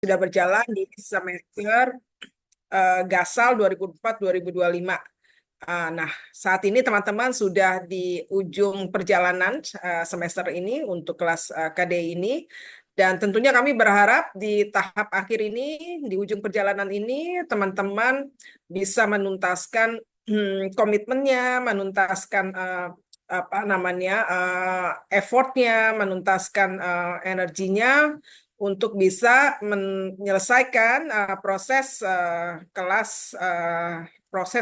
sudah berjalan di semester Gasal 2004-2025. Nah, saat ini teman-teman sudah di ujung perjalanan semester ini untuk kelas KD ini. Dan tentunya kami berharap di tahap akhir ini, di ujung perjalanan ini, teman-teman bisa menuntaskan komitmennya, menuntaskan apa namanya effortnya, menuntaskan energinya untuk bisa menyelesaikan proses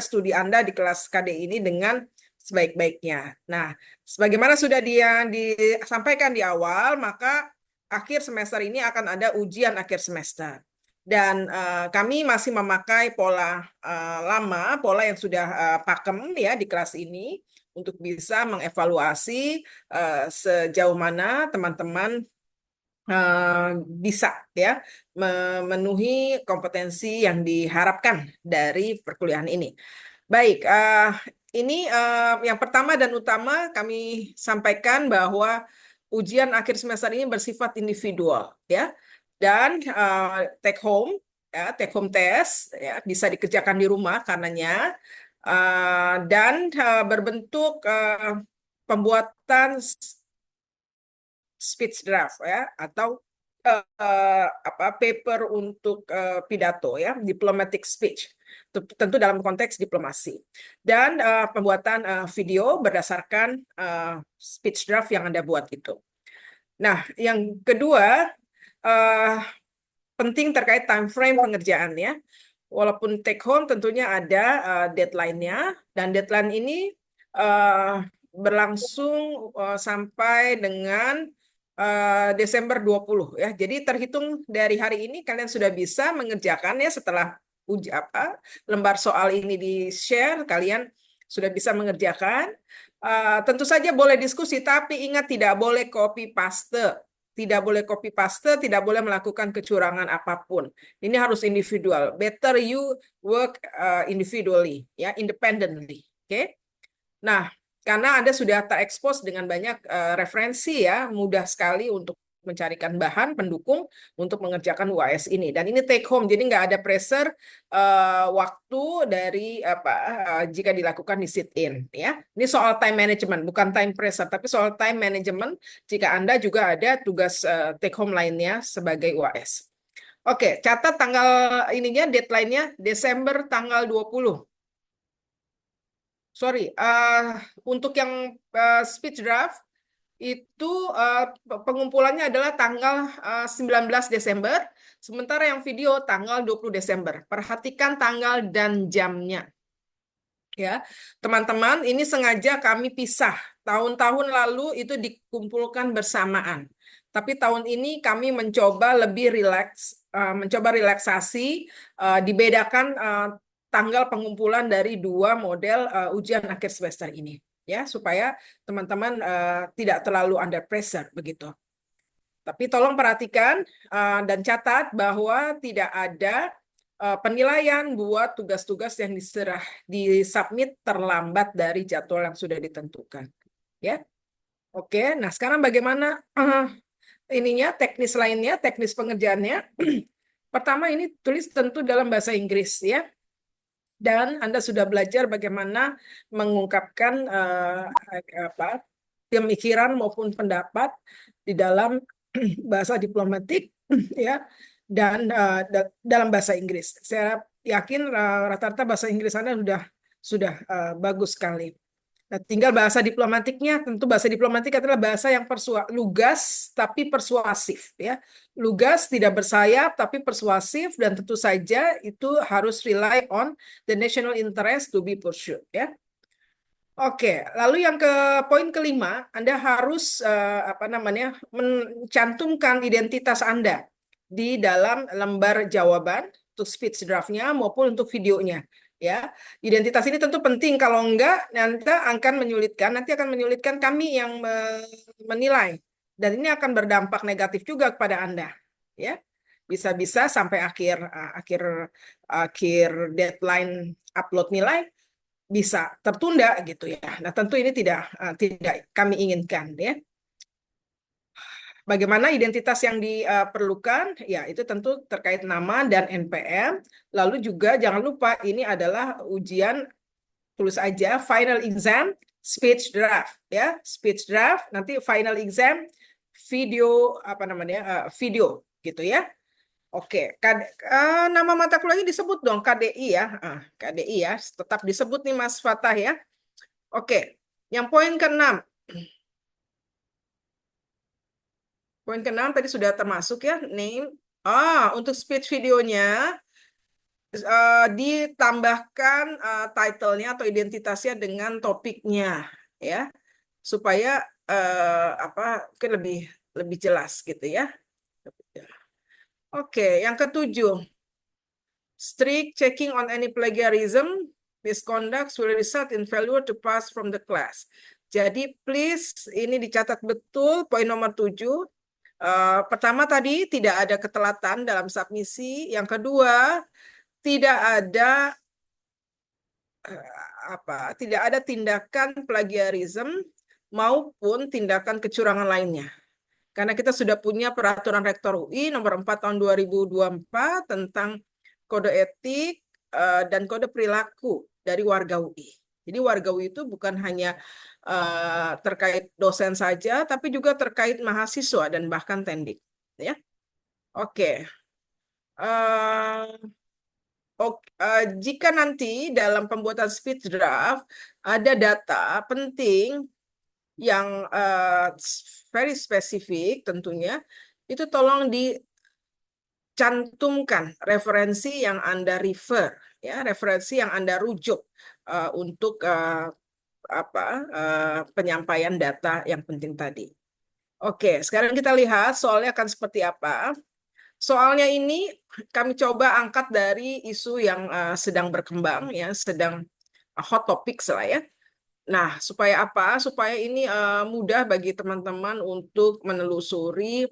studi Anda di kelas KD ini dengan sebaik-baiknya. Nah, sebagaimana sudah disampaikan di awal, maka akhir semester ini akan ada ujian akhir semester. Dan kami masih memakai pola lama, pola yang sudah pakem ya di kelas ini untuk bisa mengevaluasi sejauh mana teman-teman bisa ya memenuhi kompetensi yang diharapkan dari perkuliahan ini. Baik, ini yang pertama dan utama kami sampaikan bahwa ujian akhir semester ini bersifat individual ya, dan take home test ya bisa dikerjakan di rumah karenanya, dan berbentuk pembuatan speech draft ya atau paper untuk pidato ya, diplomatic speech, tentu dalam konteks diplomasi, dan pembuatan video berdasarkan speech draft yang Anda buat itu. Nah, yang kedua penting terkait time frame pengerjaannya. Walaupun take home tentunya ada deadline-nya, dan deadline ini berlangsung sampai dengan Desember 20 ya. Jadi terhitung dari hari ini kalian sudah bisa mengerjakan ya, setelah lembar soal ini di-share, kalian sudah bisa mengerjakan. Tentu saja boleh diskusi, tapi ingat tidak boleh copy paste. Tidak boleh copy paste, tidak boleh melakukan kecurangan apapun. Ini harus individual. Better you work individually, ya, independently. Oke? Nah, karena Anda sudah terekspos dengan banyak referensi ya, mudah sekali untuk mencarikan bahan pendukung untuk mengerjakan UAS ini. Dan ini take home, jadi nggak ada pressure waktu dari jika dilakukan di sit-in ya. Ini soal time management, bukan time pressure, tapi soal time management jika Anda juga ada tugas take home lainnya sebagai UAS. Oke, catat tanggal ininya, deadline-nya Desember tanggal 20. Sorry, untuk yang speech draft itu pengumpulannya adalah tanggal 19 Desember, sementara yang video tanggal 20 Desember. Perhatikan tanggal dan jamnya. Ya, teman-teman, ini sengaja kami pisah. Tahun-tahun lalu itu dikumpulkan bersamaan. Tapi tahun ini kami mencoba lebih rileks, mencoba relaksasi, dibedakan tanggal pengumpulan dari dua model ujian akhir semester ini, ya, supaya teman-teman tidak terlalu under pressure begitu. Tapi tolong perhatikan dan catat bahwa tidak ada penilaian buat tugas-tugas yang disubmit terlambat dari jadwal yang sudah ditentukan. Ya, oke. Nah, sekarang bagaimana ininya, teknis lainnya, teknis pengerjaannya? Pertama, ini tulis tentu dalam bahasa Inggris ya. Dan Anda sudah belajar bagaimana mengungkapkan pemikiran maupun pendapat di dalam bahasa diplomatik ya, dan dalam bahasa Inggris. Saya yakin rata-rata bahasa Inggris Anda sudah bagus sekali. Nah, tinggal bahasa diplomatiknya, tentu bahasa diplomatik adalah bahasa yang lugas tapi persuasif ya. Lugas, tidak bersayap tapi persuasif, dan tentu saja itu harus rely on the national interest to be pursued ya. Oke, lalu yang poin kelima, Anda harus mencantumkan identitas Anda di dalam lembar jawaban untuk speech draft-nya maupun untuk videonya. Ya, identitas ini tentu penting. Kalau enggak, nanti akan menyulitkan kami yang menilai, dan ini akan berdampak negatif juga kepada Anda. Ya, bisa-bisa sampai akhir deadline upload nilai bisa tertunda gitu ya. Nah, tentu ini tidak kami inginkan ya. Bagaimana identitas yang diperlukan? Ya, itu tentu terkait nama dan NPM. Lalu juga jangan lupa ini adalah ujian, tulis aja final exam speech draft ya, speech draft, nanti final exam video apa namanya? Video gitu ya. Oke, nama mata kuliahnya disebut dong KDI ya. KDI ya, tetap disebut nih Mas Fatah ya. Oke, yang poin ke-6. Poin ke-6 tadi sudah termasuk ya, name. Untuk speech videonya ditambahkan title-nya atau identitasnya dengan topiknya ya, supaya mungkin lebih lebih jelas gitu ya. Oke, yang ke-7. Strict checking on any plagiarism, misconduct will result in failure to pass from the class. Jadi please ini dicatat betul poin nomor 7. Pertama tadi tidak ada ketelatan dalam submisi. Yang kedua, tidak ada tidak ada tindakan plagiarism maupun tindakan kecurangan lainnya. Karena kita sudah punya peraturan Rektor UI nomor 4 tahun 2024 tentang kode etik dan kode perilaku dari warga UI. Jadi warga UI itu bukan hanya terkait dosen saja, tapi juga terkait mahasiswa dan bahkan tendik. Ya, oke. Jika nanti dalam pembuatan speech draft ada data penting yang very spesifik tentunya, itu tolong dicantumkan referensi yang Anda refer, ya, referensi yang Anda rujuk untuk penyampaian data yang penting tadi. Oke, sekarang kita lihat soalnya akan seperti apa. Soalnya ini kami coba angkat dari isu yang sedang berkembang, ya, sedang hot topics lah ya. Nah, supaya apa? Supaya ini mudah bagi teman-teman untuk menelusuri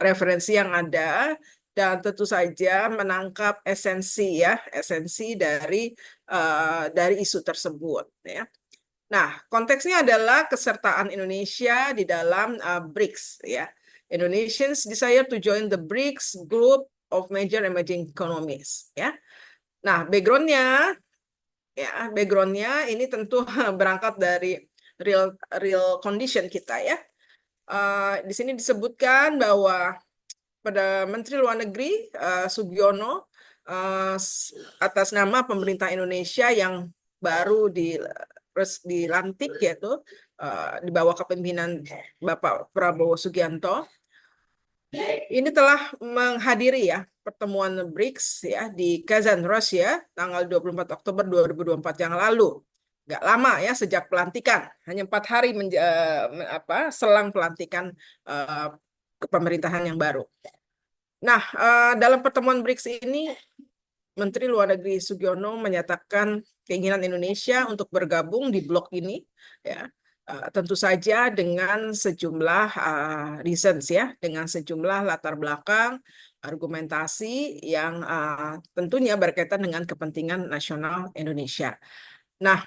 referensi yang ada dan tentu saja menangkap esensi ya, esensi dari isu tersebut ya. Nah, konteksnya adalah kesertaan Indonesia di dalam BRICS ya. Indonesians desire to join the BRICS group of major emerging economies ya. Nah, backgroundnya ini tentu berangkat dari real condition kita ya. Di sini disebutkan bahwa pada Menteri Luar Negeri Sugiono atas nama pemerintah Indonesia yang baru dilantik, yaitu di bawah kepemimpinan Bapak Prabowo Subianto, ini telah menghadiri ya pertemuan BRICS ya di Kazan, Rusia tanggal 24 Oktober 2024 yang lalu. Nggak lama ya sejak pelantikan, hanya 4 hari selang pelantikan kepemerintahan yang baru. Nah, dalam pertemuan BRICS ini Menteri Luar Negeri Sugiono menyatakan keinginan Indonesia untuk bergabung di blok ini ya. Tentu saja dengan sejumlah reasons ya, dengan sejumlah latar belakang, argumentasi yang tentunya berkaitan dengan kepentingan nasional Indonesia. Nah,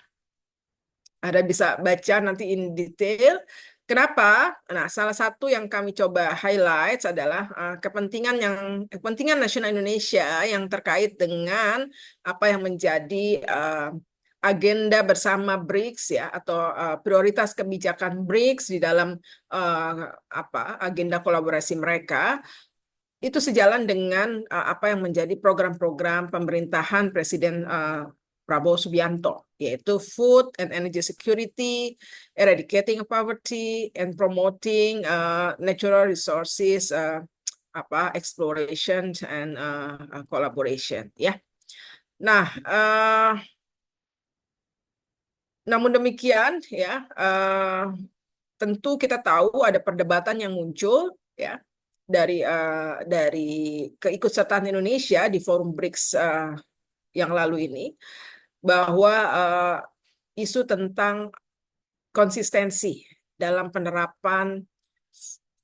Anda bisa baca nanti in detail. Kenapa? Nah, salah satu yang kami coba highlight adalah kepentingan nasional Indonesia yang terkait dengan apa yang menjadi agenda bersama BRICS ya, atau prioritas kebijakan BRICS di dalam agenda kolaborasi mereka, itu sejalan dengan apa yang menjadi program-program pemerintahan Presiden Prabowo Subianto, yaitu food and energy security, eradicating poverty, and promoting natural resources exploration and collaboration ya. Nah, namun demikian ya, tentu kita tahu ada perdebatan yang muncul ya dari keikutsertaan Indonesia di forum BRICS yang lalu ini, bahwa isu tentang konsistensi dalam penerapan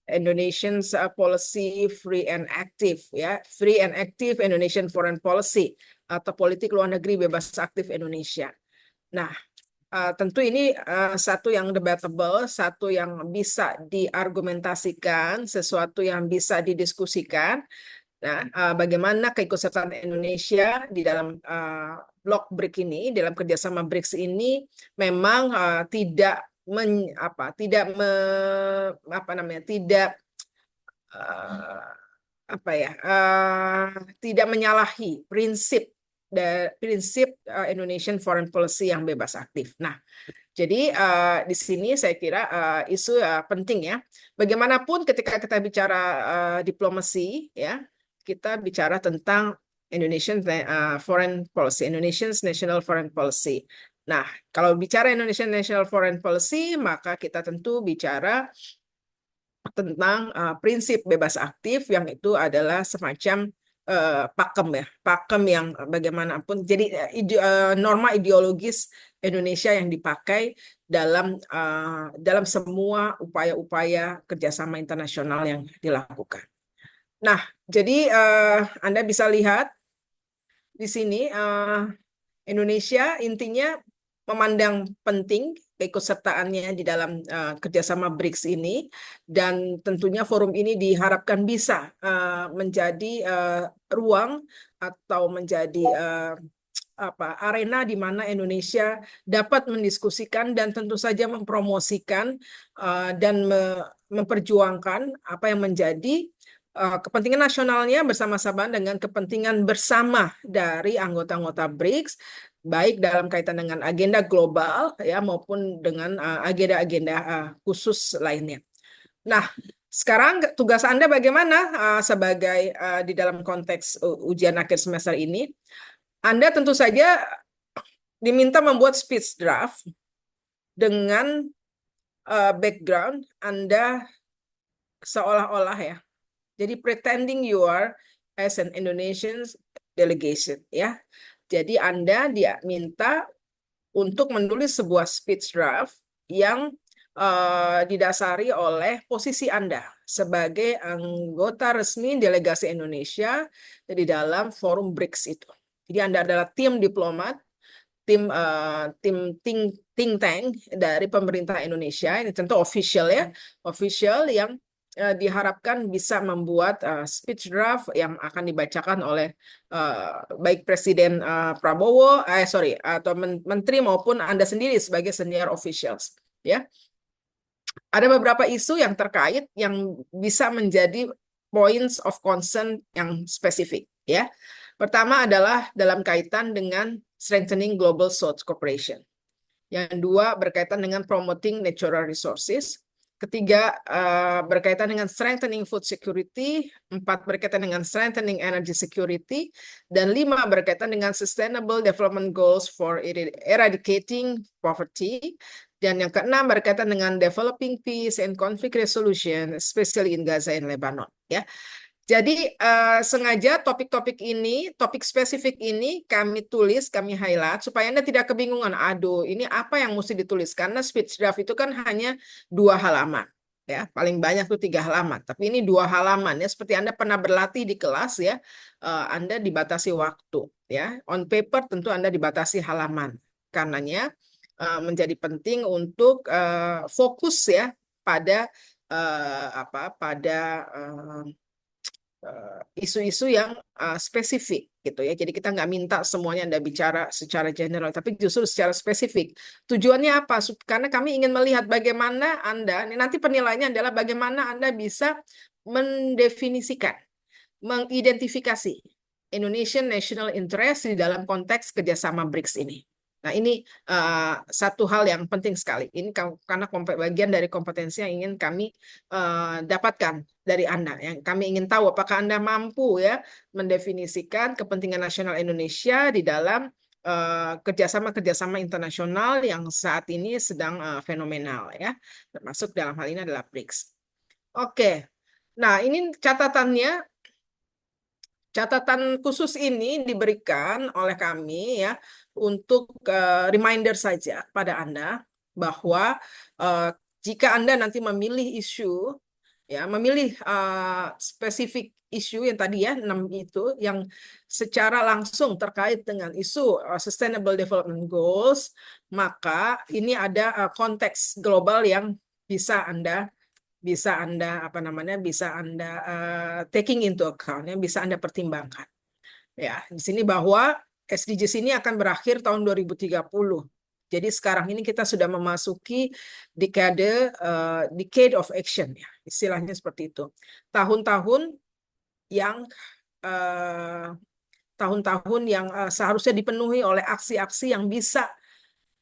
Indonesian's policy free and active ya, free and active Indonesian foreign policy atau politik luar negeri bebas aktif Indonesia. Nah, Tentu ini satu yang debatable, satu yang bisa diargumentasikan, sesuatu yang bisa didiskusikan. Nah, bagaimana keikutsertaan Indonesia di dalam blok BRIC ini, dalam kerjasama BRICS ini, memang tidak tidak apa namanya, tidak eh, apa ya, tidak menyalahi prinsip Indonesian foreign policy yang bebas aktif. Nah, jadi di sini saya kira isu penting ya. Bagaimanapun ketika kita bicara diplomasi ya, kita bicara tentang Indonesian foreign policy, Indonesian's national foreign policy. Nah, kalau bicara Indonesian national foreign policy, maka kita tentu bicara tentang prinsip bebas aktif yang itu adalah semacam pakem ya, pakem yang bagaimanapun. Jadi norma ideologis Indonesia yang dipakai dalam semua upaya-upaya kerjasama internasional yang dilakukan. Nah, jadi Anda bisa lihat di sini Indonesia intinya memandang penting keikutsertaannya di dalam kerjasama BRICS ini, dan tentunya forum ini diharapkan bisa menjadi ruang atau menjadi arena di mana Indonesia dapat mendiskusikan dan tentu saja mempromosikan dan memperjuangkan apa yang menjadi kepentingan nasionalnya bersama-sama dengan kepentingan bersama dari anggota-anggota BRICS, baik dalam kaitan dengan agenda global ya maupun dengan agenda-agenda khusus lainnya. Nah, sekarang tugas Anda bagaimana sebagai di dalam konteks ujian akhir semester ini? Anda tentu saja diminta membuat speech draft dengan background Anda seolah-olah ya. Jadi pretending you are as an Indonesian delegation ya. Jadi Anda diminta untuk menulis sebuah speech draft yang didasari oleh posisi Anda sebagai anggota resmi delegasi Indonesia di dalam forum BRICS itu. Jadi Anda adalah tim diplomat, tim think tank dari pemerintah Indonesia. Ini tentu official ya, official yang diharapkan bisa membuat speech draft yang akan dibacakan oleh baik Presiden Prabowo, atau Menteri maupun Anda sendiri sebagai senior officials. Ya, ada beberapa isu yang terkait yang bisa menjadi points of concern yang spesifik. Ya, pertama adalah dalam kaitan dengan strengthening global south cooperation. Yang dua berkaitan dengan promoting natural resources. Ketiga berkaitan dengan strengthening food security. Empat berkaitan dengan strengthening energy security. Dan lima berkaitan dengan sustainable development goals for eradicating poverty. Dan yang keenam berkaitan dengan developing peace and conflict resolution, especially in Gaza and Lebanon. Ya. Jadi sengaja topik-topik ini, topik spesifik ini kami tulis, kami highlight supaya Anda tidak kebingungan. Aduh, ini apa yang mesti ditulis? Karena speech draft itu kan hanya 2 halaman, ya paling banyak tuh 3 halaman. Tapi ini 2 halaman ya. Seperti Anda pernah berlatih di kelas ya, Anda dibatasi waktu ya. On paper tentu Anda dibatasi halaman. Karenanya menjadi penting untuk fokus ya pada isu-isu yang spesifik gitu ya. Jadi kita nggak minta semuanya Anda bicara secara general, tapi justru secara spesifik. Tujuannya apa? Karena kami ingin melihat bagaimana Anda, nanti penilaiannya adalah bagaimana Anda bisa mendefinisikan, mengidentifikasi Indonesian national interest di dalam konteks kerjasama BRICS ini. Nah, ini satu hal yang penting sekali. Ini karena bagian dari kompetensi yang ingin kami dapatkan dari Anda. Yang kami ingin tahu apakah Anda mampu ya mendefinisikan kepentingan nasional Indonesia di dalam kerjasama-kerjasama internasional yang saat ini sedang fenomenal ya. Termasuk dalam hal ini adalah BRICS. Oke. Nah, ini catatannya. Catatan khusus ini diberikan oleh kami ya untuk reminder saja pada Anda bahwa jika Anda nanti memilih isu ya, memilih spesifik isu yang tadi ya, 6 itu yang secara langsung terkait dengan isu Sustainable Development Goals, maka ini ada konteks global yang bisa Anda apa namanya bisa Anda taking into account, yang bisa Anda pertimbangkan. Ya, di sini bahwa SDGs ini akan berakhir tahun 2030. Jadi sekarang ini kita sudah memasuki decade of action ya, istilahnya seperti itu. Tahun-tahun yang eh, tahun-tahun yang seharusnya dipenuhi oleh aksi-aksi yang bisa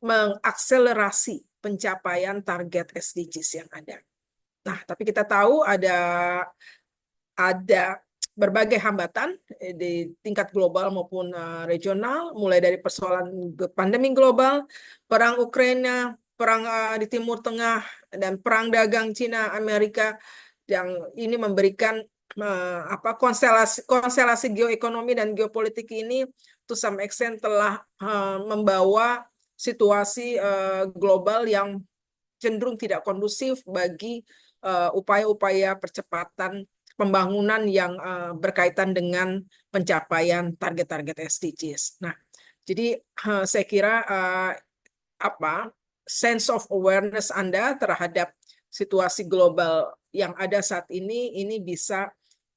mengakselerasi pencapaian target SDGs yang ada. Nah, tapi kita tahu ada berbagai hambatan di tingkat global maupun regional, mulai dari persoalan pandemi global, perang Ukraina, perang di Timur Tengah, dan perang dagang Cina Amerika yang ini memberikan konstelasi geoekonomi dan geopolitik ini to some extent telah membawa situasi global yang cenderung tidak kondusif bagi upaya-upaya percepatan pembangunan yang berkaitan dengan pencapaian target-target SDGs. Nah, jadi saya kira sense of awareness Anda terhadap situasi global yang ada saat ini bisa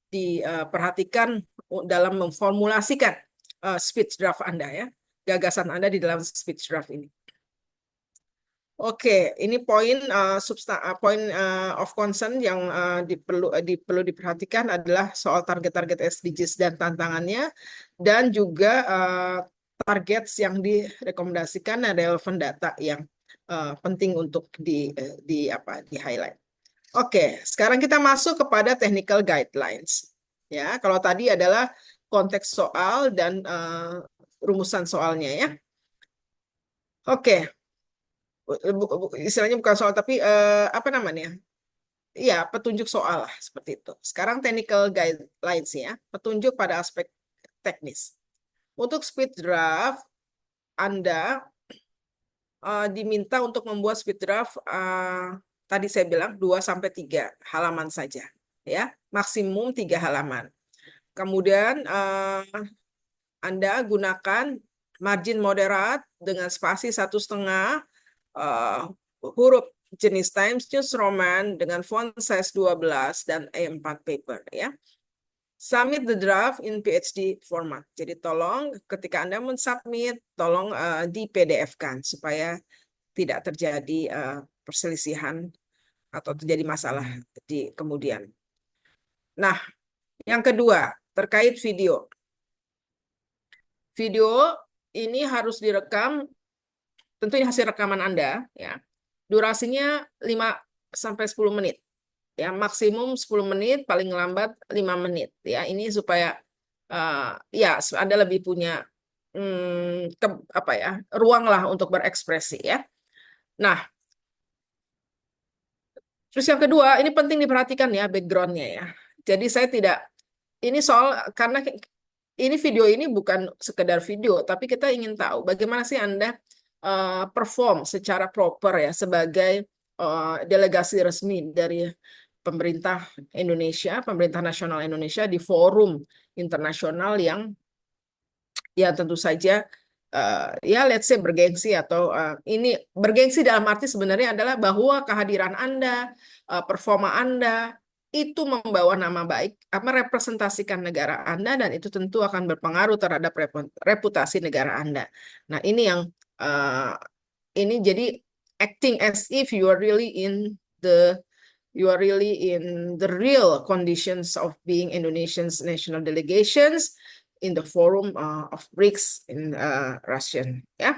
diperhatikan dalam memformulasikan speech draft Anda ya, gagasan Anda di dalam speech draft ini. Oke, ini poin of concern yang perlu diperhatikan adalah soal target-target SDGs dan tantangannya, dan juga target yang direkomendasikan dan relevan data yang penting untuk di highlight. Oke, sekarang kita masuk kepada technical guidelines. Ya, kalau tadi adalah konteks soal dan rumusan soalnya ya. Oke. Istilahnya bukan soal tapi apa namanya? Iya, petunjuk soal lah seperti itu. Sekarang technical guidelines ya, petunjuk pada aspek teknis. Untuk speed draft Anda diminta untuk membuat speed draft tadi saya bilang 2 sampai 3 halaman saja ya, maksimum 3 halaman. Kemudian Anda gunakan margin moderat dengan spasi 1,5 huruf jenis Times News Roman dengan font size 12 dan A4 paper ya. Submit the draft in PhD format. Jadi tolong ketika Anda mensubmit, tolong di PDF-kan supaya tidak terjadi perselisihan atau terjadi masalah di kemudian. Nah, yang kedua terkait video. Video ini harus direkam, tentu ini hasil rekaman Anda ya. Durasinya 5 sampai 10 menit. Ya, maksimum 10 menit, paling lambat 5 menit ya. Ini supaya ya Anda lebih punya ruang lah untuk berekspresi ya. Nah, terus yang kedua, ini penting diperhatikan ya backgroundnya ya. Jadi saya tidak, ini soal karena ini video ini bukan sekedar video, tapi kita ingin tahu bagaimana sih Anda perform secara proper ya sebagai delegasi resmi dari pemerintah Indonesia, pemerintah nasional Indonesia di forum internasional yang ya tentu saja ya let's say bergengsi atau ini bergengsi dalam arti sebenarnya adalah bahwa kehadiran Anda, performa Anda itu membawa nama baik, merepresentasikan negara Anda, dan itu tentu akan berpengaruh terhadap reputasi negara Anda. Nah, ini yang ini jadi acting as if you are really in the real conditions of being Indonesian's national delegations in the forum of BRICS in Russian ya.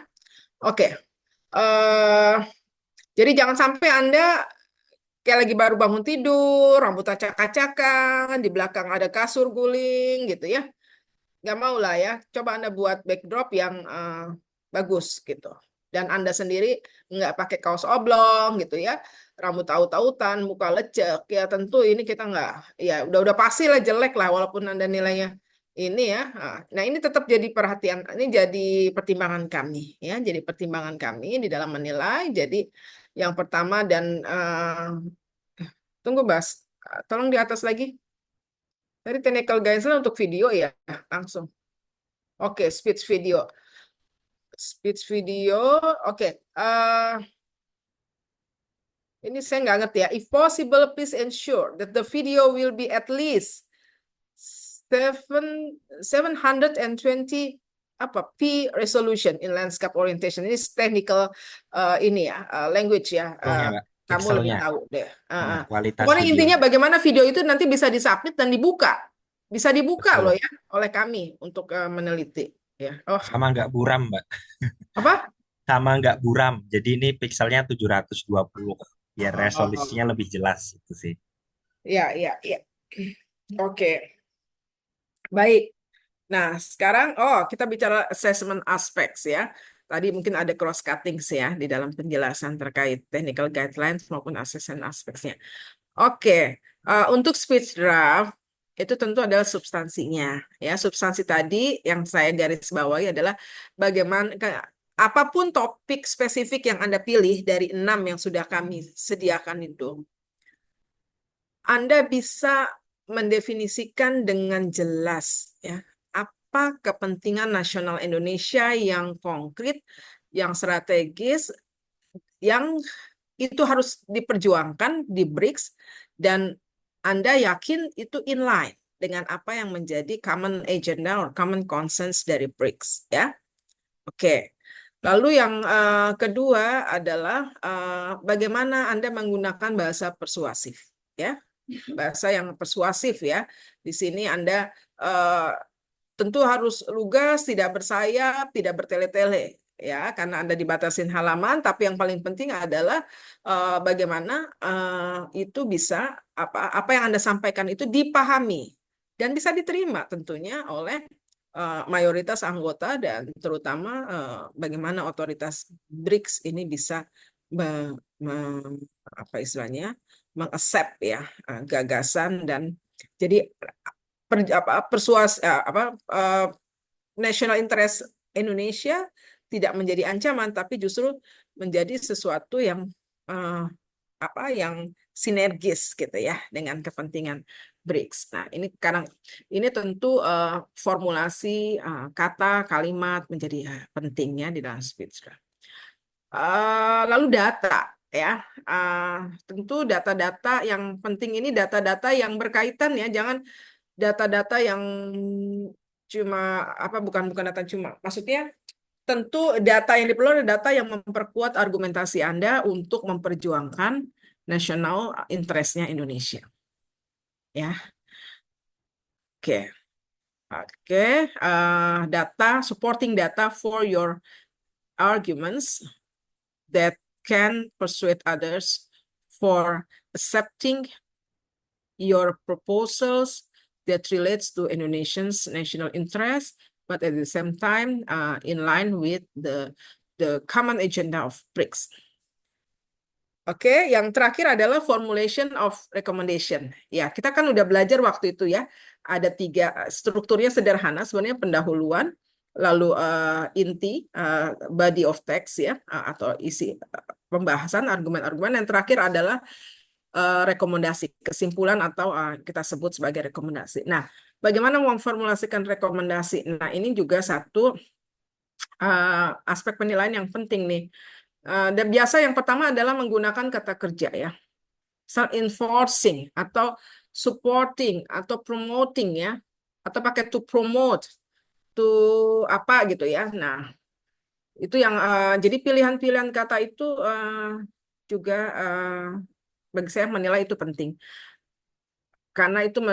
Oke. Jadi jangan sampai Anda kayak lagi baru bangun tidur, rambut acak-acakan, di belakang ada kasur guling gitu ya. Nggak mau lah ya. Coba Anda buat backdrop yang bagus gitu. Dan Anda sendiri nggak pakai kaos oblong gitu ya, rambut taut-tautan, muka lecek, ya tentu ini kita nggak, ya udah pasti lah jelek lah walaupun Anda nilainya ini ya. Nah ini tetap jadi perhatian, ini jadi pertimbangan kami ya, jadi pertimbangan kami di dalam menilai. Jadi yang pertama dan tunggu Bas, tolong di atas lagi. Dari technical guidelines untuk video ya, langsung. Oke, speech video. Speech video, oke. Ini saya nggak ngerti ya. If possible, please ensure that the video will be at least 720 apa p resolution in landscape orientation. Ini technical ini ya, language ya. Pixelnya, Mbak. Kamu lebih Pixelnya. tahu deh. Kualitas Pokoknya intinya videonya. bagaimana video itu nanti bisa disubmit dan dibuka. Bisa dibuka loh Betul. ya oleh kami untuk meneliti. Ya. Oh, Sama nggak buram, Mbak. apa? Sama nggak buram. Jadi ini pixelnya 720. Biar resolusinya Oh, lebih jelas itu sih. ya, ya, ya. Oke, baik. Nah, sekarang kita bicara assessment aspects ya. Tadi mungkin ada cross cutting ya di dalam penjelasan terkait technical guidelines maupun assessment aspects-nya. Oke, untuk speech draft itu tentu adalah substansinya ya. Substansi tadi yang saya garis bawahi adalah bagaimana apapun topik spesifik yang Anda pilih dari 6 yang sudah kami sediakan itu, Anda bisa mendefinisikan dengan jelas ya apa kepentingan nasional Indonesia yang konkret, yang strategis, yang itu harus diperjuangkan di BRICS dan Anda yakin itu inline dengan apa yang menjadi common agenda or common consensus dari BRICS ya. Oke. Lalu yang kedua adalah bagaimana Anda menggunakan bahasa persuasif ya. Bahasa yang persuasif ya. Di sini Anda tentu harus lugas, tidak bersayap, tidak bertele-tele ya, karena Anda dibatasin halaman, tapi yang paling penting adalah bagaimana itu bisa apa yang Anda sampaikan itu dipahami dan bisa diterima tentunya oleh mayoritas anggota dan terutama bagaimana otoritas BRICS ini bisa apa istilahnya mengaccept ya gagasan dan jadi national interest Indonesia tidak menjadi ancaman tapi justru menjadi sesuatu yang uh, yang sinergis gitu ya dengan kepentingan BRICS. Nah, ini tentu formulasi kata kalimat menjadi pentingnya di dalam speech. Lalu data ya. Tentu data-data yang penting ini data-data yang berkaitan ya, jangan data-data yang cuma bukan data cuma. Maksudnya tentu data yang diperlukan adalah data yang memperkuat argumentasi Anda untuk memperjuangkan national interest-nya Indonesia. Ya, oke. Oke, data supporting data for your arguments that can persuade others for accepting your proposals that relates to Indonesia's national interest, but at the same time in line with the common agenda of BRICS. Oke, yang terakhir adalah formulation of recommendation. Ya, kita kan udah belajar waktu itu ya. Ada 3 strukturnya sederhana, sebenarnya pendahuluan, lalu inti, body of text ya, atau isi pembahasan, argumen-argumen. Yang terakhir adalah rekomendasi, kesimpulan atau kita sebut sebagai rekomendasi. Nah, bagaimana memformulasikan rekomendasi? Nah, ini juga satu aspek penilaian yang penting nih. Dan biasa yang pertama adalah menggunakan kata kerja ya. Enforcing atau supporting atau promoting ya. Atau pakai to promote, to apa gitu ya. Nah, itu yang jadi pilihan-pilihan kata itu juga bagi saya menilai itu penting. Karena itu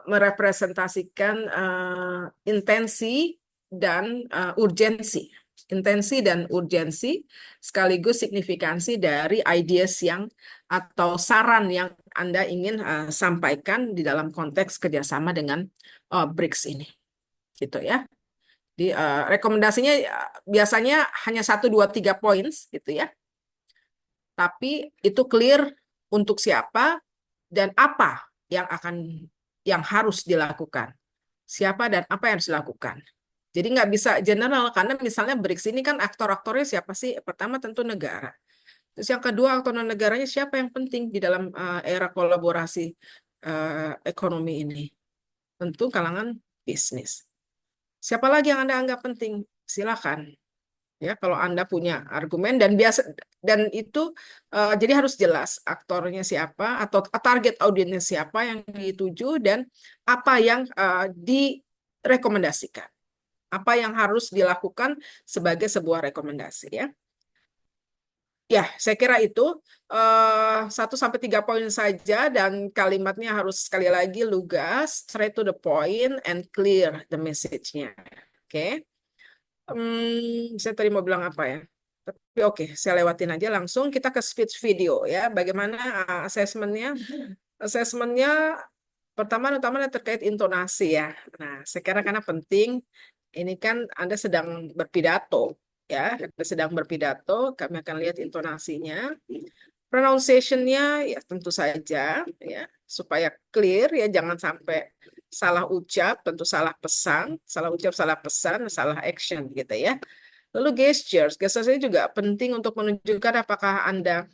merepresentasikan intensi dan urgensi. Intensi dan urgensi sekaligus signifikansi dari ideas yang atau saran yang Anda ingin sampaikan di dalam konteks kerjasama dengan BRICS ini. Gitu ya. Di rekomendasinya biasanya hanya 1, 2, 3 points gitu ya. Tapi itu clear untuk siapa dan apa yang harus dilakukan. Siapa dan apa yang harus dilakukan. Jadi nggak bisa general, karena misalnya BRICS ini kan aktor-aktornya siapa sih? Pertama tentu negara. Terus yang kedua aktor negaranya siapa yang penting di dalam era kolaborasi ekonomi ini. tentu kalangan bisnis. Siapa lagi yang Anda anggap penting? Silakan. Ya, kalau Anda punya argumen dan biasa dan itu jadi harus jelas aktornya siapa atau target audiensnya siapa yang dituju dan apa yang direkomendasikan. Apa yang harus dilakukan sebagai sebuah rekomendasi ya. Ya, saya kira itu 1 sampai 3 poin saja dan kalimatnya harus sekali lagi lugas, straight to the point and clear the message-nya. Oke. Saya tadi mau bilang apa ya? Tapi oke, saya lewatin aja langsung. Kita ke speech video ya. Bagaimana assessment-nya? Assessment-nya pertama terkait intonasi ya. Nah, saya kira karena penting, ini kan Anda sedang berpidato ya. Anda sedang berpidato, kami akan lihat intonasinya. Pronunciation-nya ya tentu saja ya, supaya clear ya, jangan sampai salah ucap, tentu salah ucap, salah pesan, salah action gitu ya. Lalu gestures ini juga penting untuk menunjukkan apakah Anda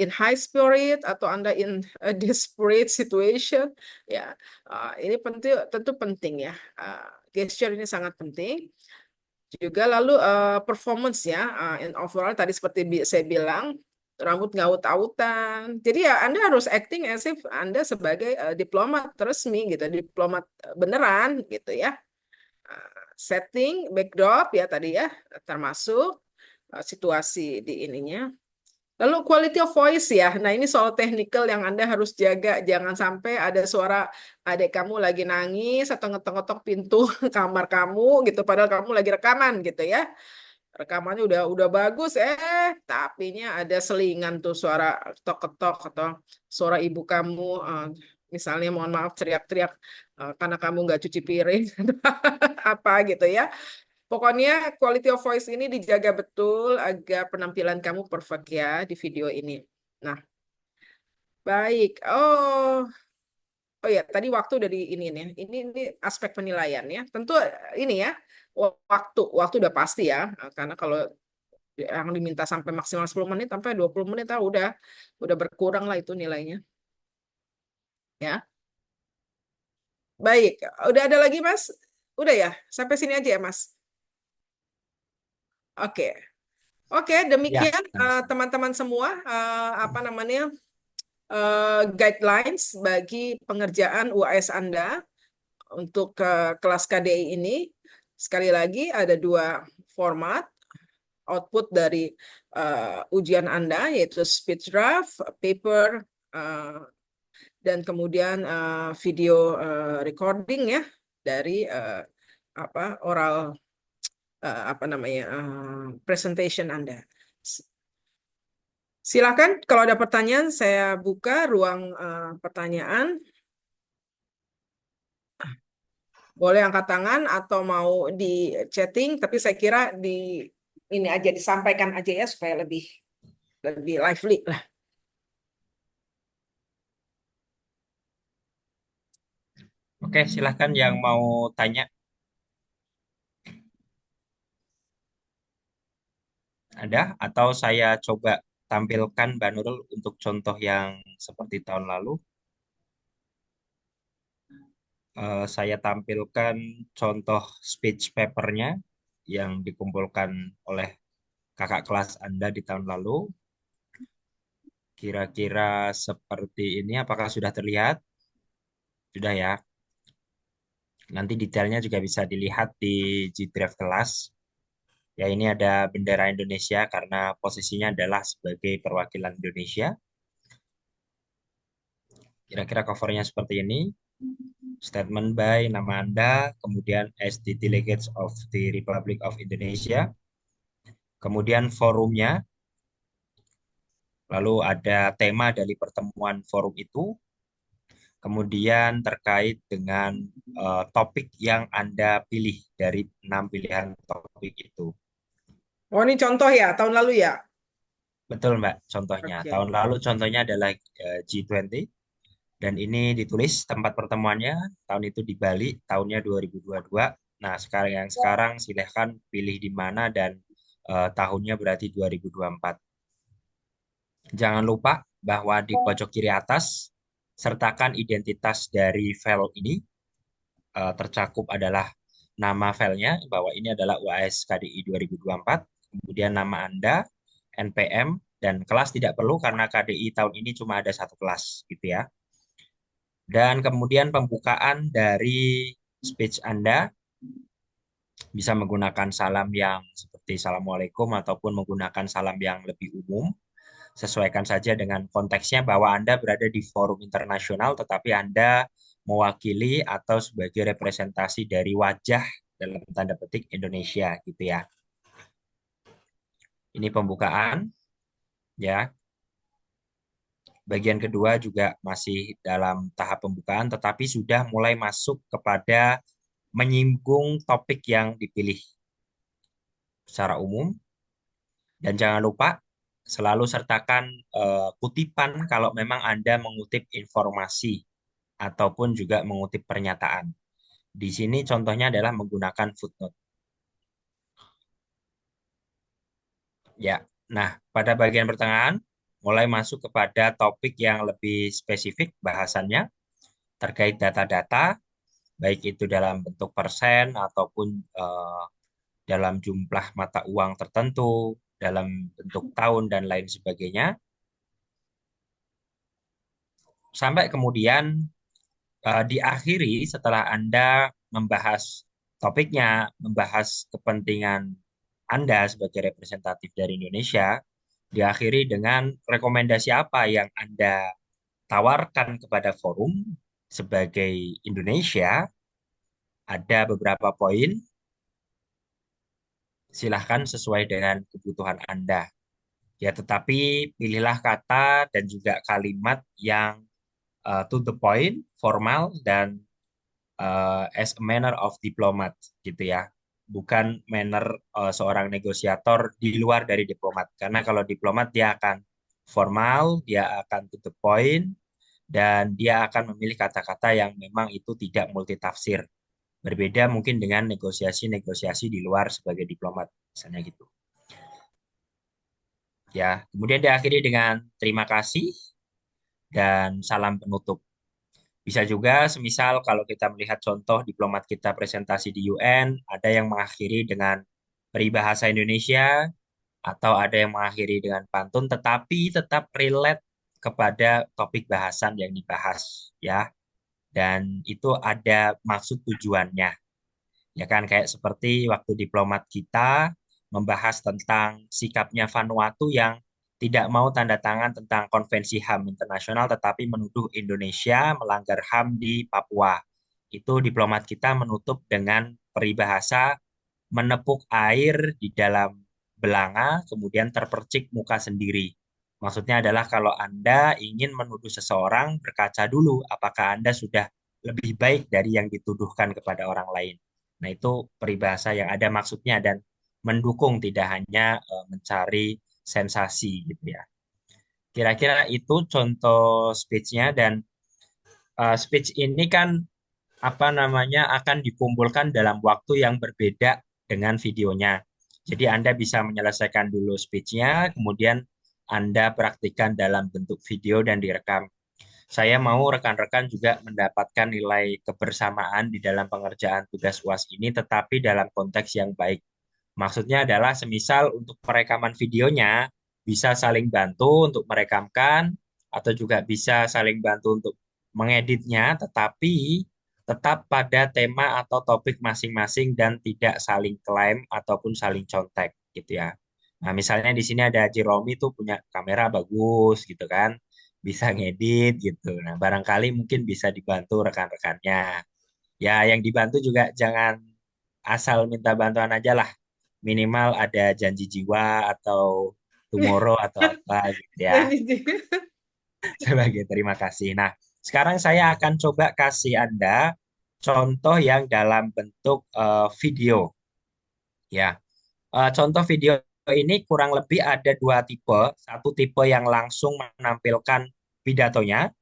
in high spirit atau Anda in a desperate situation. Ya, ini tentu penting ya. Gesture ini sangat penting. Juga lalu performance ya, in overall tadi seperti saya bilang, rambut ngaut-autan. Jadi ya Anda harus acting as if Anda sebagai diplomat resmi gitu, diplomat beneran gitu ya. Setting, backdrop ya tadi ya, termasuk situasi di ininya. Lalu quality of voice ya. Nah, ini soal technical yang Anda harus jaga. Jangan sampai ada suara adik kamu lagi nangis atau ngetok-ngetok pintu kamar kamu gitu padahal kamu lagi rekaman gitu ya. Rekamannya udah bagus tapinya ada selingan tuh suara ketok-ketok atau suara ibu kamu misalnya mohon maaf teriak-teriak karena kamu nggak cuci piring apa gitu ya. Pokoknya quality of voice ini dijaga betul agar penampilan kamu perfect ya di video ini. Nah, baik. Oh ya, tadi waktu udah di ini nih. Ini aspek penilaian ya. Tentu ini ya, waktu udah pasti ya. Karena kalau yang diminta sampai maksimal 10 menit sampai 20 menit udah berkurang lah itu nilainya. Ya. Baik, udah ada lagi Mas? Udah ya, sampai sini aja ya Mas. Oke. Oke, Ya, demikian sama-sama. teman-teman semua apa namanya guidelines bagi pengerjaan UAS Anda untuk kelas KDI ini. Sekali lagi ada 2 format output dari ujian Anda yaitu speech draft, paper, dan kemudian video recording ya dari apa oral apa namanya presentation Anda. Silakan kalau ada pertanyaan saya buka ruang pertanyaan. Boleh angkat tangan atau mau di chatting, tapi saya kira di ini aja disampaikan aja ya supaya lebih lebih lively lah. Oke, silahkan yang mau tanya. Ada? Atau saya coba tampilkan Mbak Nurul untuk contoh yang seperti tahun lalu. Saya tampilkan contoh speech papernya yang dikumpulkan oleh kakak kelas Anda di tahun lalu. Kira-kira seperti ini, apakah sudah terlihat? Sudah ya. Nanti detailnya juga bisa dilihat di G-Drive kelas. Ya, ini ada bendera Indonesia karena posisinya adalah sebagai perwakilan Indonesia. Kira-kira covernya seperti ini. Statement by nama Anda, kemudian as the delegates of the Republic of Indonesia, kemudian forumnya, lalu ada tema dari pertemuan forum itu, kemudian terkait dengan topik yang Anda pilih dari 6 pilihan topik itu. Oh ini contoh ya tahun lalu ya. Betul, Mbak, contohnya. Oke. Tahun lalu contohnya adalah G20, dan ini ditulis tempat pertemuannya, tahun itu di Bali, tahunnya 2022. Nah, sekarang silahkan pilih di mana dan tahunnya berarti 2024. Jangan lupa bahwa di pojok kiri atas, sertakan identitas dari file ini. tercakup adalah nama filenya, bahwa ini adalah UAS KDI 2024, kemudian nama Anda, NPM, dan kelas tidak perlu karena KDI tahun ini cuma ada satu kelas, gitu ya. Dan kemudian pembukaan dari speech Anda bisa menggunakan salam yang seperti Assalamualaikum ataupun menggunakan salam yang lebih umum. Sesuaikan saja dengan konteksnya bahwa Anda berada di forum internasional, tetapi Anda mewakili atau sebagai representasi dari wajah dalam tanda petik Indonesia, gitu ya. Ini pembukaan, ya. Bagian kedua juga masih dalam tahap pembukaan, tetapi sudah mulai masuk kepada menyinggung topik yang dipilih secara umum. Dan jangan lupa selalu sertakan kutipan kalau memang Anda mengutip informasi ataupun juga mengutip pernyataan. Di sini contohnya adalah menggunakan footnote. Ya, nah pada bagian pertengahan mulai masuk kepada topik yang lebih spesifik bahasannya terkait data-data, baik itu dalam bentuk persen ataupun dalam jumlah mata uang tertentu, dalam bentuk tahun dan lain sebagainya. Sampai kemudian diakhiri setelah Anda membahas topiknya, membahas kepentingan Anda sebagai representatif dari Indonesia, diakhiri dengan rekomendasi apa yang Anda tawarkan kepada forum sebagai Indonesia. Ada beberapa poin, silahkan sesuai dengan kebutuhan Anda. Ya, tetapi pilihlah kata dan juga kalimat yang to the point, formal, dan as a manner of diplomat, gitu ya. Bukan manner seorang negosiator di luar dari diplomat. Karena kalau diplomat dia akan formal, dia akan to the point, dan dia akan memilih kata-kata yang memang itu tidak multitafsir. Berbeda mungkin dengan negosiasi-negosiasi di luar sebagai diplomat, misalnya gitu. Ya, kemudian diakhiri dengan terima kasih dan salam penutup. Bisa juga, semisal kalau kita melihat contoh diplomat kita presentasi di UN, ada yang mengakhiri dengan peribahasa Indonesia, atau ada yang mengakhiri dengan pantun, tetapi tetap relate kepada topik bahasan yang dibahas, ya. Dan itu ada maksud tujuannya, ya kan? Kayak seperti waktu diplomat kita membahas tentang sikapnya Vanuatu yang tidak mau tanda tangan tentang konvensi HAM internasional, tetapi menuduh Indonesia melanggar HAM di Papua. Itu diplomat kita menutup dengan peribahasa menepuk air di dalam belanga, kemudian terpercik muka sendiri. Maksudnya adalah kalau Anda ingin menuduh seseorang, berkaca dulu apakah Anda sudah lebih baik dari yang dituduhkan kepada orang lain. Nah, itu peribahasa yang ada maksudnya dan mendukung, tidak hanya mencari sensasi, gitu ya. Kira-kira itu contoh speech-nya. Dan speech ini kan apa namanya akan dikumpulkan dalam waktu yang berbeda dengan videonya. Jadi Anda bisa menyelesaikan dulu speech-nya, kemudian Anda praktikkan dalam bentuk video dan direkam. Saya mau rekan-rekan juga mendapatkan nilai kebersamaan di dalam pengerjaan tugas UAS ini, tetapi dalam konteks yang baik. Maksudnya adalah semisal untuk perekaman videonya bisa saling bantu untuk merekamkan atau juga bisa saling bantu untuk mengeditnya, tetapi tetap pada tema atau topik masing-masing dan tidak saling klaim ataupun saling contek, gitu ya. Nah, misalnya di sini ada Jeromi tuh punya kamera bagus gitu kan, bisa ngedit gitu. Nah, barangkali mungkin bisa dibantu rekan-rekannya. Ya, yang dibantu juga jangan asal minta bantuan aja lah. Minimal ada janji jiwa atau tomorrow atau apa gitu ya, sebagai terima kasih. Nah, sekarang saya akan coba kasih Anda contoh yang dalam bentuk video. Ya, contoh video ini kurang lebih ada dua tipe. Satu tipe yang langsung menampilkan pidatonya.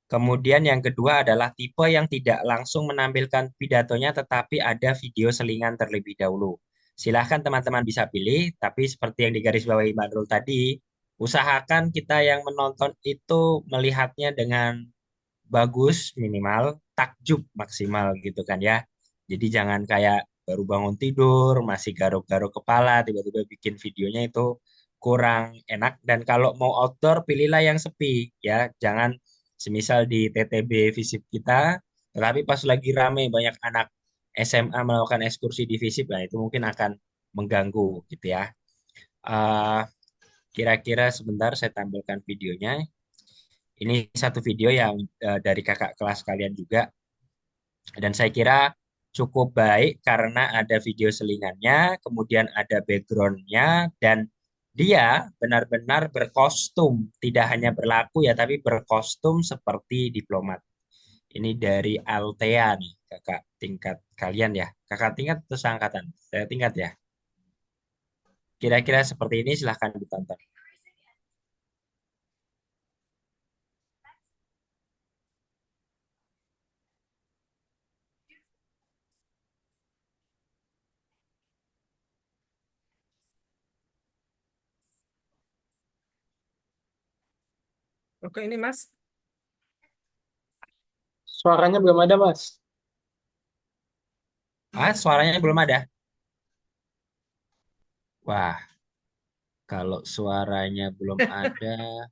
Kemudian yang kedua adalah tipe yang tidak langsung menampilkan pidatonya, tetapi ada video selingan terlebih dahulu. Silahkan teman-teman bisa pilih, tapi seperti yang digarisbawahi Mbak Nurul tadi, usahakan kita yang menonton itu melihatnya dengan bagus minimal, takjub maksimal gitu kan ya. Jadi jangan kayak baru bangun tidur, masih garuk-garuk kepala, tiba-tiba bikin videonya itu kurang enak. Dan kalau mau outdoor, pilihlah yang sepi ya. Jangan semisal di TTB Visip kita, tetapi pas lagi rame banyak anak SMA melakukan ekskursi di Visip, nah itu mungkin akan mengganggu gitu ya. Eh, Kira-kira sebentar saya tampilkan videonya. Ini satu video yang dari kakak kelas kalian juga. Dan saya kira cukup baik karena ada video selingannya, kemudian ada backgroundnya, dan dia benar-benar berkostum. Tidak hanya berlaku ya, tapi berkostum seperti diplomat. Ini dari Altea nih, kakak tingkat kalian ya. Kakak tingkat atau seangkatan? Saya tingkat ya. Kira-kira seperti ini silahkan ditonton. Oke, ini Mas. Suaranya belum ada, Mas. Ah, suaranya belum ada. Wah, kalau suaranya belum ada,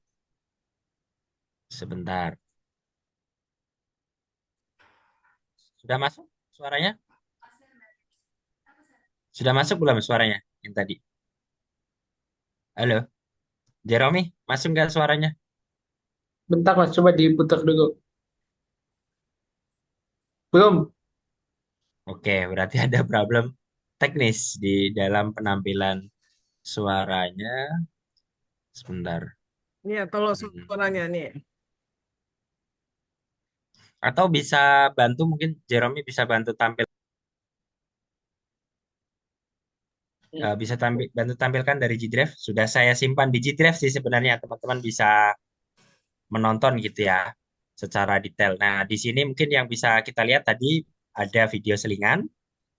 sebentar. Sudah masuk suaranya? Sudah masuk belum suaranya yang tadi? Halo, Jeromi, masuk nggak suaranya? Bentar, Mas. Coba diputar dulu. Belum. Oke, berarti ada problem teknis di dalam penampilan suaranya. Sebentar. Iya, kalau suaranya Hmm. nih. Atau bisa bantu mungkin Jeromi bisa bantu tampil bisa bantu tampilkan dari Gdrive. Sudah saya simpan di Gdrive sih sebenarnya teman-teman bisa menonton gitu ya secara detail. Nah, di sini mungkin yang bisa kita lihat tadi ada video selingan.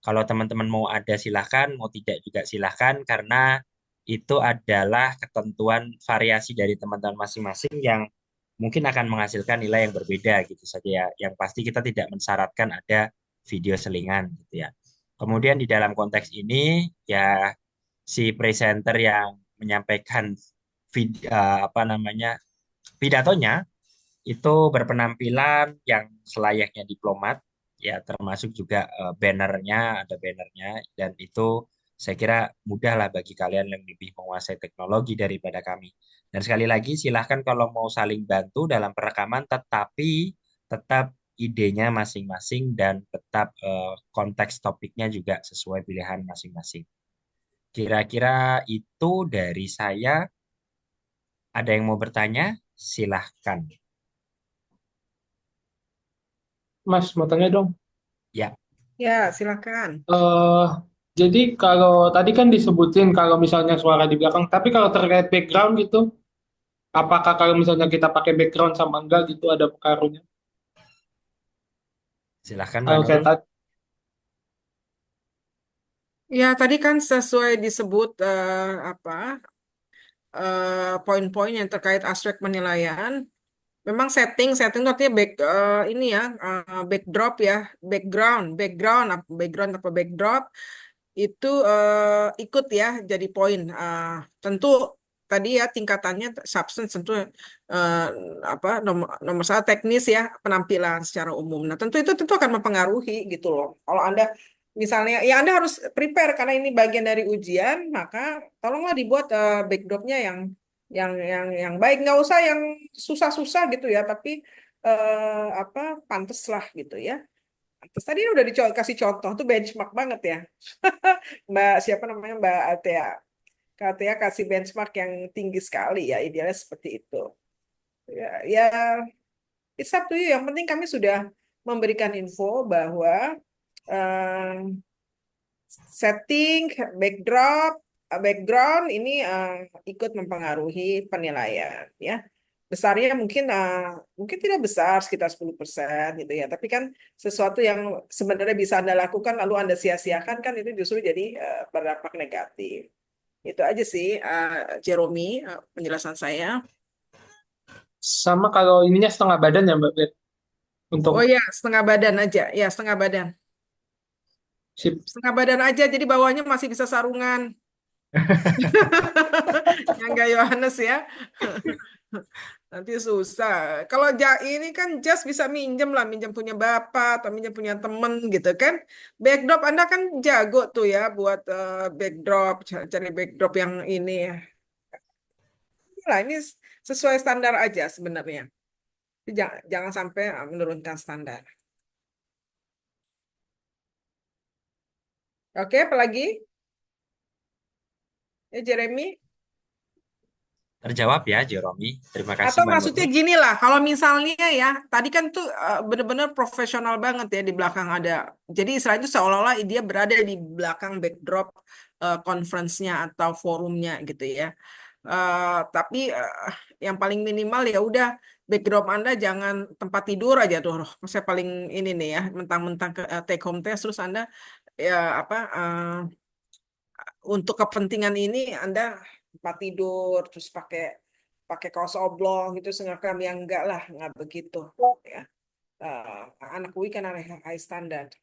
Kalau teman-teman mau ada silahkan, mau tidak juga silahkan, karena itu adalah ketentuan variasi dari teman-teman masing-masing yang mungkin akan menghasilkan nilai yang berbeda gitu saja ya. Yang pasti kita tidak mensyaratkan ada video selingan gitu ya. Kemudian di dalam konteks ini ya si presenter yang menyampaikan apa namanya pidatonya itu berpenampilan yang selayaknya diplomat, ya termasuk juga bannernya, ada bannernya, dan itu saya kira mudah lah bagi kalian yang lebih menguasai teknologi daripada kami. Dan sekali lagi, silahkan kalau mau saling bantu dalam perekaman, tetapi tetap idenya masing-masing dan tetap konteks topiknya juga sesuai pilihan masing-masing. Kira-kira itu dari saya. Ada yang mau bertanya? Silahkan. Mas, mau tanya dong. Ya. Ya, silakan. eh jadi kalau tadi kan disebutin kalau misalnya suara di belakang, tapi kalau terkait background gitu, apakah kalau misalnya kita pakai background sama enggak gitu ada pengaruhnya? Silahkan Mbak Kalau kayak Nurul. tadi, Ya, tadi kan sesuai disebut apa poin-poin yang terkait aspek penilaian. Memang setting itu artinya ini ya backdrop ya, background apa backdrop itu ikut ya jadi poin. Tentu tadi ya tingkatannya substance tentu eh, apa nomor satu teknis ya penampilan secara umum. Nah tentu akan mempengaruhi gitu loh. Kalau Anda misalnya ya Anda harus prepare karena ini bagian dari ujian, maka tolonglah dibuat backdropnya yang baik. Nggak usah yang susah-susah gitu ya, tapi apa pantes lah gitu ya. Terus tadi udah dikasih contoh tuh benchmark banget ya. Mbak siapa namanya Mbak Altea. Kak Altea kasih benchmark yang tinggi sekali ya, idealnya seperti itu. Ya, ya it's up to you. Yang penting kami sudah memberikan info bahwa eh, setting, backdrop, background ini ikut mempengaruhi penilaian ya. Besarnya mungkin tidak besar sekitar 10% gitu ya. Tapi kan sesuatu yang sebenarnya bisa Anda lakukan lalu Anda sia-siakan kan itu justru jadi berdampak negatif. Itu aja sih Jeremy penjelasan saya. sama kalau ininya setengah badan ya Mbak Bet. Oh untuk ya, setengah badan aja. Ya, setengah badan. sip. Setengah badan aja, jadi bawahnya masih bisa sarungan. Yang enggak Yohanes ya. Nanti susah. Kalau ini kan just bisa minjem lah, minjem punya bapak atau minjem punya temen gitu kan. Backdrop Anda kan jago tuh ya buat backdrop, cari backdrop yang ini ya. Lah ini sesuai standar aja sebenarnya. Jadi jangan sampai menurunkan standar. Oke, apalagi? Ya Jeremy. Terjawab ya, Jeromi. Terima kasih, Atau Mbak maksudnya Nurul. gini lah, kalau misalnya ya, tadi kan tuh bener-bener profesional banget ya di belakang ada. Jadi istilahnya itu seolah-olah dia berada di belakang backdrop conference-nya atau forumnya gitu ya. Tapi yang paling minimal ya udah backdrop Anda jangan tempat tidur aja tuh. Saya paling ini nih ya, mentang-mentang ke take home test terus Anda ya apa untuk kepentingan ini Anda tempat tidur terus pakai pakai kaos oblong gitu sengakam yang enggak begitu ya. Anak UI kan anak high standard.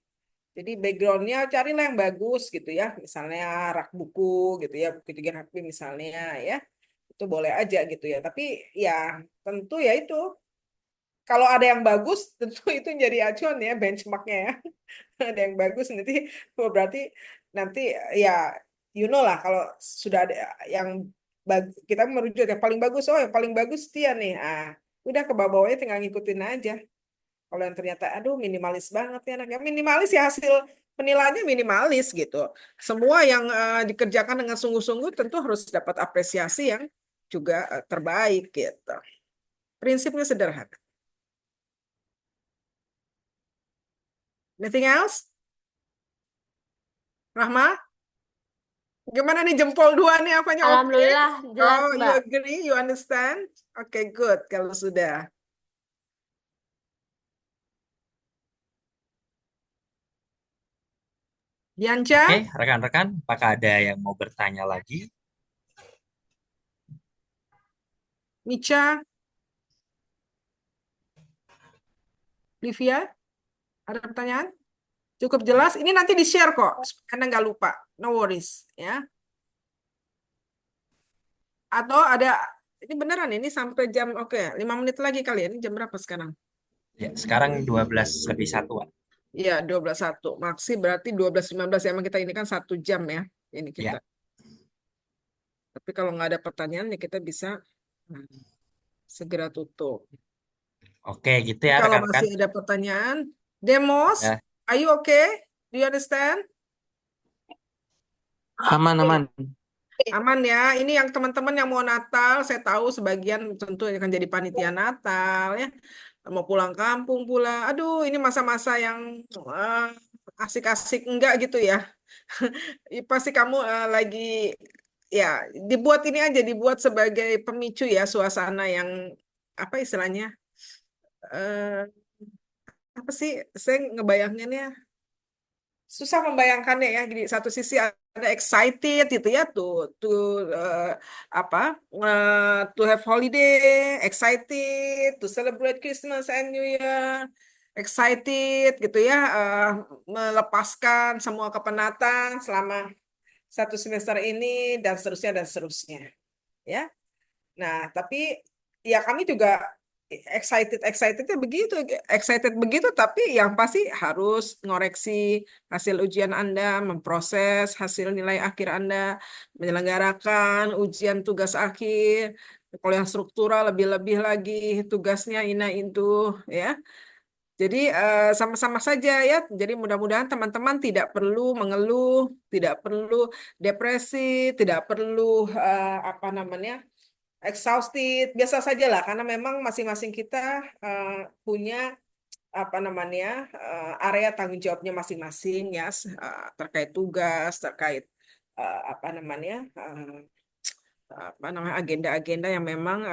Jadi backgroundnya carilah yang bagus gitu ya, misalnya rak buku gitu ya, buku 3 HP misalnya ya, itu boleh aja gitu ya. Tapi ya tentu ya itu kalau ada yang bagus tentu itu jadi acuan ya benchmarknya ya. Ada yang bagus nanti berarti nanti ya you know lah kalau sudah ada yang kita merujuk yang paling bagus, oh yang paling bagus dia nih, udah ke bawah-bawahnya tinggal ngikutin aja. Kalau yang ternyata aduh minimalis banget ya anaknya, minimalis ya hasil penilaiannya minimalis gitu. Semua yang dikerjakan dengan sungguh-sungguh tentu harus dapat apresiasi yang juga terbaik gitu. Prinsipnya sederhana. Anything else? Rahma? Gimana nih jempol dua nih apanya oke? Alhamdulillah jelas, Oh, you Mbak. agree? You understand? Oke, good kalau sudah. Dianca, Oke, rekan-rekan, apakah ada yang mau bertanya lagi? Micha, Livia, ada pertanyaan? Cukup jelas. Ini nanti di-share kok, supaya Anda nggak lupa. No worries, ya. Atau ada, ini beneran ini sampai jam, oke, 5 menit lagi kali ya. Ini jam berapa sekarang? Ya, sekarang 12:01. Iya, 12.01. Maksi berarti 12.15. Ya, emang kita ini kan 1 jam ya. Ini kita. Ya, Tapi kalau nggak ada pertanyaan, ya kita bisa segera tutup. oke gitu Jadi ya kalau rekan-rekan. masih ada pertanyaan, Demos, Ya, are you okay? Do you understand? Aman-aman. Aman ya. Ini yang teman-teman yang mau Natal, saya tahu sebagian tentu akan jadi panitia Natal ya. Mau pulang kampung pula. Aduh, ini masa-masa yang asik-asik enggak gitu ya. Pasti kamu lagi ya dibuat ini aja dibuat sebagai pemicu ya suasana yang apa istilahnya? eh Apa sih? Saya ngebayanginnya susah membayangkannya ya. Di satu sisi ada excited gitu ya tuh apa to have holiday, excited to celebrate Christmas and New Year, excited gitu ya melepaskan semua kepenatan selama 1 semester ini dan seterusnya ya. Nah, tapi ya kami juga excitednya begitu, excited begitu, tapi yang pasti harus ngoreksi hasil ujian Anda, memproses hasil nilai akhir Anda, menyelenggarakan ujian tugas akhir. Kalau yang struktural lebih-lebih lagi tugasnya itu ya. Jadi sama-sama saja ya. Jadi mudah-mudahan teman-teman tidak perlu mengeluh, tidak perlu depresi, tidak perlu apa namanya exhausted, biasa saja lah, karena memang masing-masing kita eh, punya apa namanya area tanggung jawabnya masing-masing ya, terkait tugas, terkait apa namanya agenda-agenda yang memang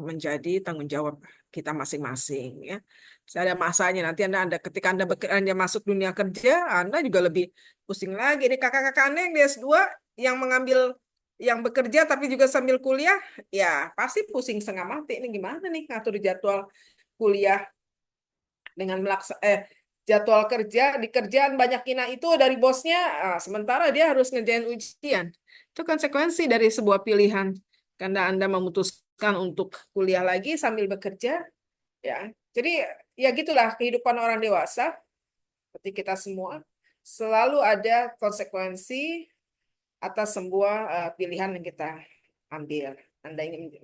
menjadi tanggung jawab kita masing-masing ya. Saya ada masanya nanti Anda ketika Anda masuk dunia kerja, Anda juga lebih pusing lagi. Ini kakak-kakak Anda yang di S2 yang mengambil yang bekerja tapi juga sambil kuliah, ya pasti pusing setengah mati. Ini gimana nih ngatur jadwal kuliah dengan jadwal kerja di kerjaan banyak kina itu dari bosnya, sementara dia harus ngerjain ujian. Itu konsekuensi dari sebuah pilihan. Karena Anda memutuskan untuk kuliah lagi sambil bekerja, ya. Jadi ya gitulah kehidupan orang dewasa, seperti kita semua. Selalu ada konsekuensi atas sebuah pilihan yang kita ambil. Anda ingin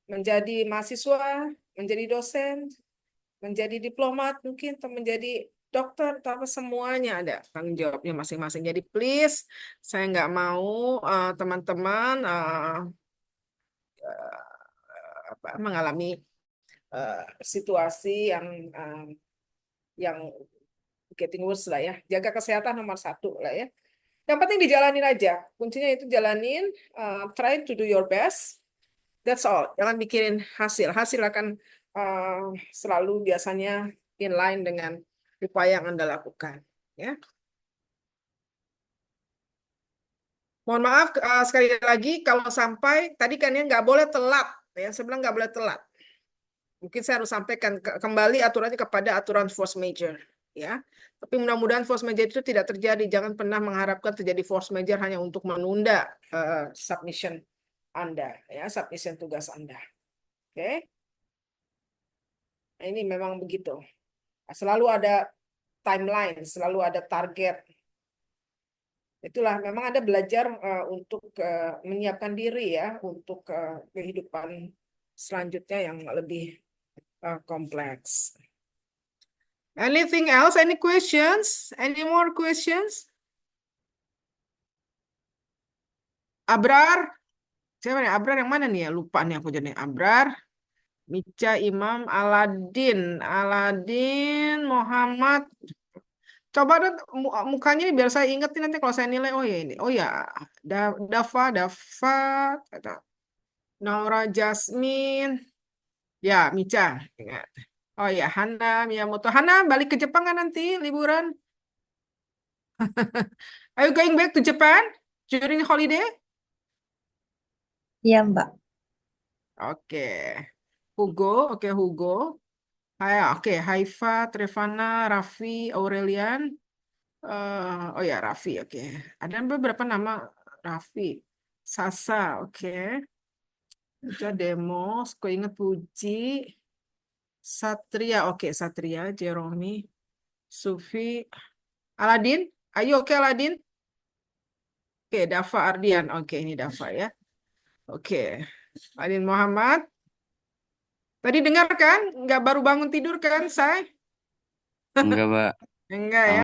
menjadi mahasiswa, menjadi dosen, menjadi diplomat mungkin, atau menjadi dokter, atau apa, semuanya ada tanggung jawabnya masing-masing. Jadi please, saya nggak mau teman-teman mengalami situasi yang getting worse lah ya. Jaga kesehatan nomor satu lah ya. Yang penting dijalanin aja. Kuncinya itu jalanin, try to do your best. That's all. Jangan mikirin hasil. Hasil akan selalu biasanya in line dengan upaya yang Anda lakukan. Ya. Mohon maaf sekali lagi kalau sampai tadi kan ya nggak boleh telat. Ya, saya bilang nggak boleh telat. Mungkin saya harus sampaikan kembali aturannya kepada aturan force major. Ya, tapi mudah-mudahan force major itu tidak terjadi. Jangan pernah mengharapkan terjadi force major hanya untuk menunda submission Anda, ya, submission tugas Anda. Oke, nah, ini memang begitu. Selalu ada timeline, selalu ada target. Itulah memang Anda belajar untuk menyiapkan diri ya untuk kehidupan selanjutnya yang lebih kompleks. Anything else? Any questions? Any more questions? Abrar? Siapa nih? Abrar yang mana nih ya? Lupa nih aku jadi Abrar. Mica, Imam, Aladin, Muhammad. Coba dong mukanya nih biar saya ingetin nanti kalau saya nilai. Oh ya ini. Oh ya, Dafa, Naura Jasmine. Ya, Mica. Ingat. Oh ya, Hana, Miyamoto. Hana balik ke Jepang kan nanti liburan? Are you going back to Japan during holiday? Iya, Mbak. Oke. Hugo, oke Hugo. Oke, Haifa, Trevana, Raffi, Aurelian. Oh ya, Raffi, oke. Ada beberapa nama Raffi. Sasa, oke. Uca Demos, kok inget Puji. Satria, oke, Satria, Jeromi, Sufi, Aladin. Ayo, oke Aladin. Oke, Dava Ardian. Oke, ini Dava ya. Oke, Aladin Muhammad. Tadi dengar kan? Nggak baru bangun tidur kan, saya? Enggak, Mbak. Enggak ya.